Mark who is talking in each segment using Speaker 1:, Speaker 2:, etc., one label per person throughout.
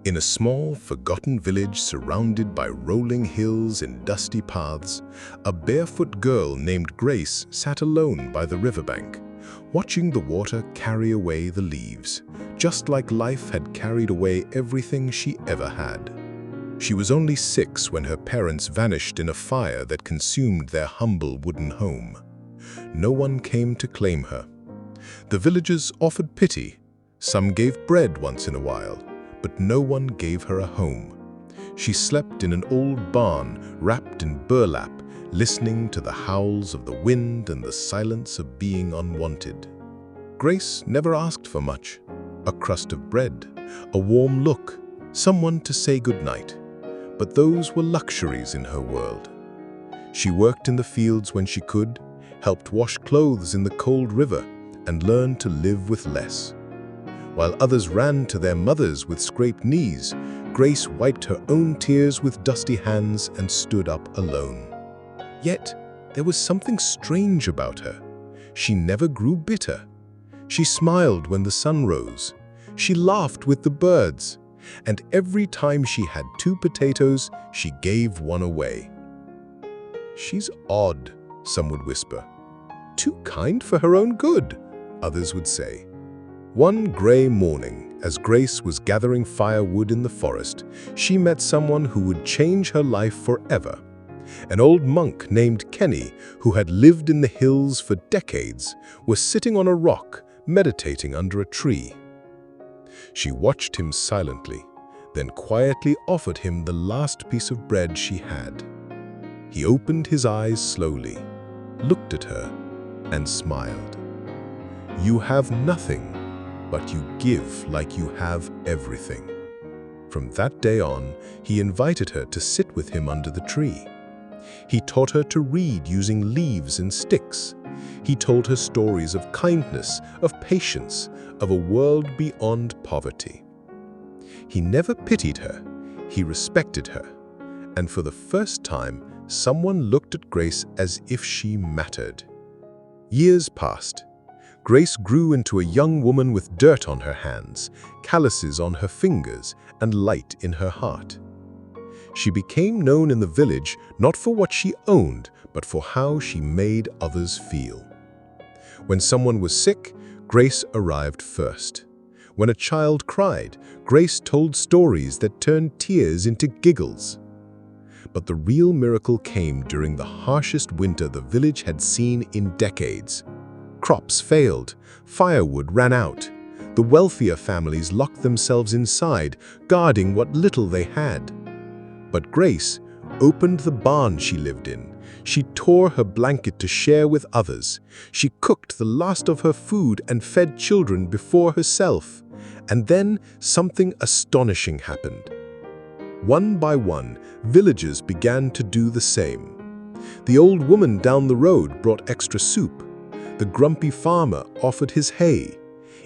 Speaker 1: In a small, forgotten village surrounded by rolling hills and dusty paths, a barefoot girl named Grace sat alone by the riverbank, watching the water carry away the leaves, just like life had carried away everything she ever had. She was only 6 when her parents vanished in a fire that consumed their humble wooden home. No one came to claim her. The villagers offered pity. Some gave bread once in a while, but no one gave her a home. She slept in an old barn wrapped in burlap, listening to the howls of the wind and the silence of being unwanted. Grace never asked for much: a crust of bread, a warm look, someone to say goodnight. But those were luxuries in her world. She worked in the fields when she could, helped wash clothes in the cold river, and learned to live with less. While others ran to their mothers with scraped knees, Grace wiped her own tears with dusty hands and stood up alone. Yet, there was something strange about her. She never grew bitter. She smiled when the sun rose. She laughed with the birds. And every time she had 2 potatoes, she gave one away. "She's odd," some would whisper. "Too kind for her own good," others would say. One gray morning, as Grace was gathering firewood in the forest, she met someone who would change her life forever. An old monk named Kenny, who had lived in the hills for decades, was sitting on a rock, meditating under a tree. She watched him silently, then quietly offered him the last piece of bread she had. He opened his eyes slowly, looked at her, and smiled. "You have nothing, but you give like you have everything." From that day on, he invited her to sit with him under the tree. He taught her to read using leaves and sticks. He told her stories of kindness, of patience, of a world beyond poverty. He never pitied her, he respected her. And for the first time, someone looked at Grace as if she mattered. Years passed. Grace grew into a young woman with dirt on her hands, calluses on her fingers, and light in her heart. She became known in the village not for what she owned, but for how she made others feel. When someone was sick, Grace arrived first. When a child cried, Grace told stories that turned tears into giggles. But the real miracle came during the harshest winter the village had seen in decades. Crops failed, firewood ran out. The wealthier families locked themselves inside, guarding what little they had. But Grace opened the barn she lived in. She tore her blanket to share with others. She cooked the last of her food and fed children before herself. And then something astonishing happened. One by one, villagers began to do the same. The old woman down the road brought extra soup. The grumpy farmer offered his hay.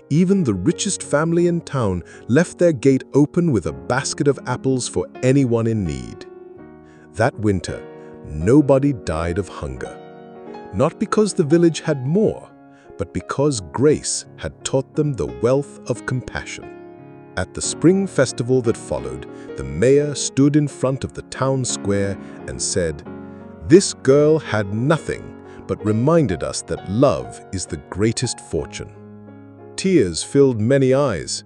Speaker 1: Even the richest family in town left their gate open with a basket of apples for anyone in need. That winter, nobody died of hunger. Not because the village had more, but because Grace had taught them the wealth of compassion. At the spring festival that followed, the mayor stood in front of the town square and said, "This girl had nothing, but reminded us that love is the greatest fortune." Tears filled many eyes.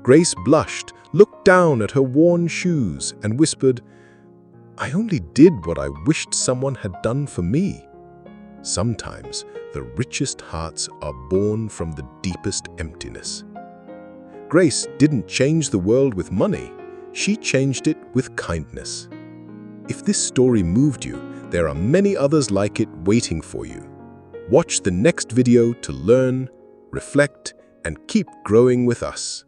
Speaker 1: Grace blushed, looked down at her worn shoes, and whispered, "I only did what I wished someone had done for me." Sometimes, the richest hearts are born from the deepest emptiness. Grace didn't change the world with money. She changed it with kindness. If this story moved you, there are many others like it waiting for you. Watch the next video to learn, reflect, and keep growing with us.